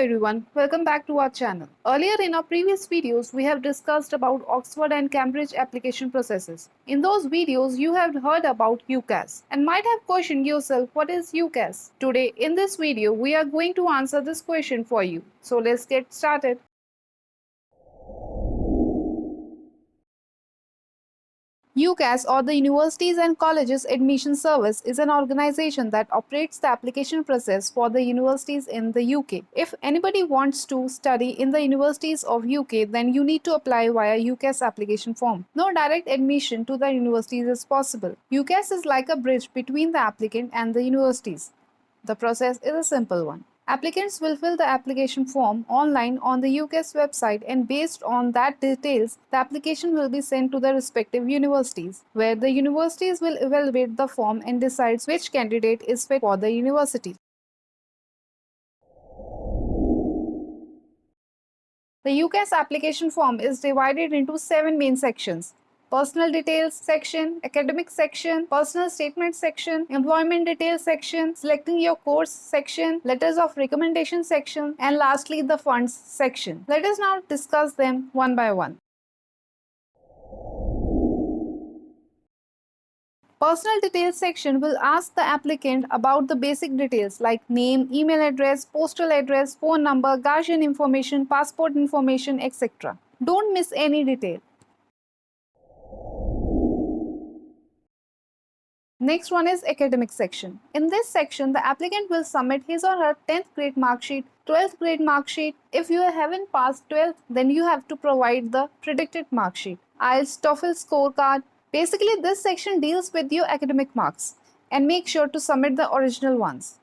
everyone, welcome back to our channel. Earlier in our previous videos, we have discussed about Oxford and Cambridge application processes. In those videos, you have heard about UCAS and might have questioned yourself, what is UCAS? Today in this video, we are going to answer this question for you. So let's get started. UCAS, or the Universities and Colleges Admission Service, is an organization that operates the application process for the universities in the UK. If anybody wants to study in the universities of UK, then you need to apply via UCAS application form. No direct admission to the universities is possible. UCAS is like a bridge between the applicant and the universities. The process is a simple one. Applicants will fill the application form online on the UCAS website, and based on that details, the application will be sent to the respective universities, where the universities will evaluate the form and decides which candidate is fit for the university. The UCAS application form is divided into 7 main sections: personal details section, academic section, personal statement section, employment details section, selecting your course section, letters of recommendation section, and lastly the funds section. Let us now discuss them one by one. Personal details section will ask the applicant about the basic details like name, email address, postal address, phone number, guardian information, passport information, etc. Don't miss any detail. Next one is academic section. In this section, the applicant will submit his or her 10th grade mark sheet, 12th grade mark sheet. If you haven't passed 12th, then you have to provide the predicted mark sheet, IELTS, TOEFL scorecard. Basically, this section deals with your academic marks, and make sure to submit the original ones.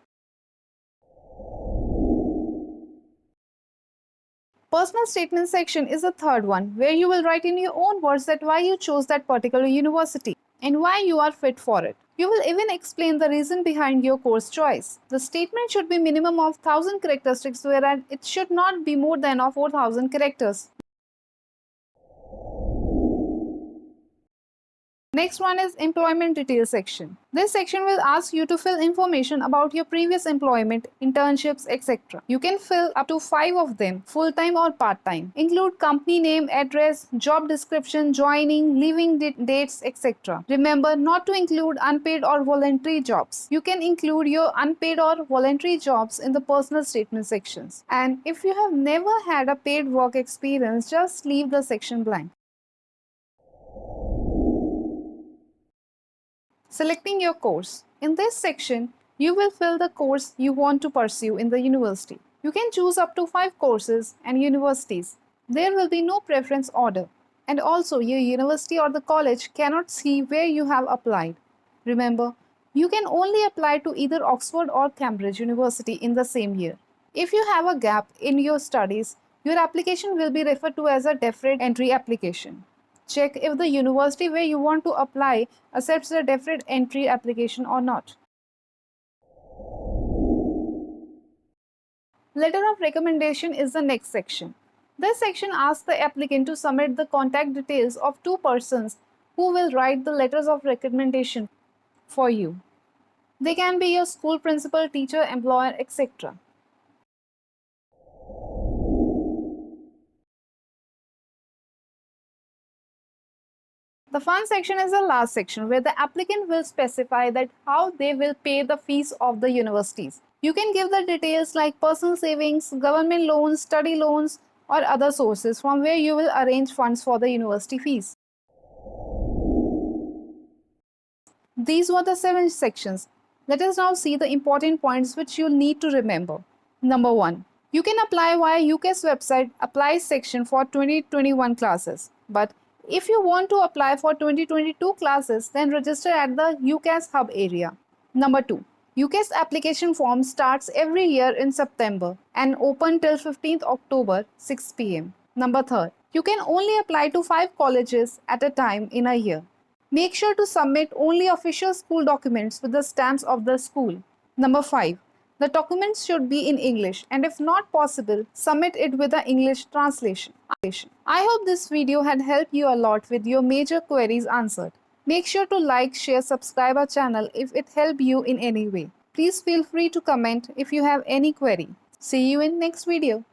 Personal statement section is the third one, where you will write in your own words that why you chose that particular university and why you are fit for it. You will even explain the reason behind your course choice. The statement should be minimum of 1000 characteristics, whereas it should not be more than of 4000 characters. Next one is employment details section. This section will ask you to fill information about your previous employment, internships, etc. You can fill up to 5 of them, full-time or part-time. Include company name, address, job description, joining, leaving dates, etc. Remember not to include unpaid or voluntary jobs. You can include your unpaid or voluntary jobs in the personal statement sections. And if you have never had a paid work experience, just leave the section blank. Selecting your course. In this section, you will fill the course you want to pursue in the university. You can choose up to 5 courses and universities. There will be no preference order. And also, your university or the college cannot see where you have applied. Remember, you can only apply to either Oxford or Cambridge University in the same year. If you have a gap in your studies, your application will be referred to as a deferred entry application. Check if the university where you want to apply accepts the deferred entry application or not. Letter of recommendation is the next section. This section asks the applicant to submit the contact details of 2 persons who will write the letters of recommendation for you. They can be your school principal, teacher, employer, etc. The fund section is the last section, where the applicant will specify that how they will pay the fees of the universities. You can give the details like personal savings, government loans, study loans, or other sources from where you will arrange funds for the university fees. These were the 7 sections. Let us now see the important points which you need to remember. Number 1. You can apply via UCAS website Apply section for 2021 classes. But if you want to apply for 2022 classes, then register at the UCAS hub area. Number 2. UCAS application form starts every year in September and open till 15th October 6 p.m. Number 3. You can only apply to 5 colleges at a time in a year. Make sure to submit only official school documents with the stamps of the school. Number 5. The documents should be in English, and if not possible, submit it with an English translation. I hope this video had helped you a lot with your major queries answered. Make sure to like, share, subscribe our channel if it helped you in any way. Please feel free to comment if you have any query. See you in next video.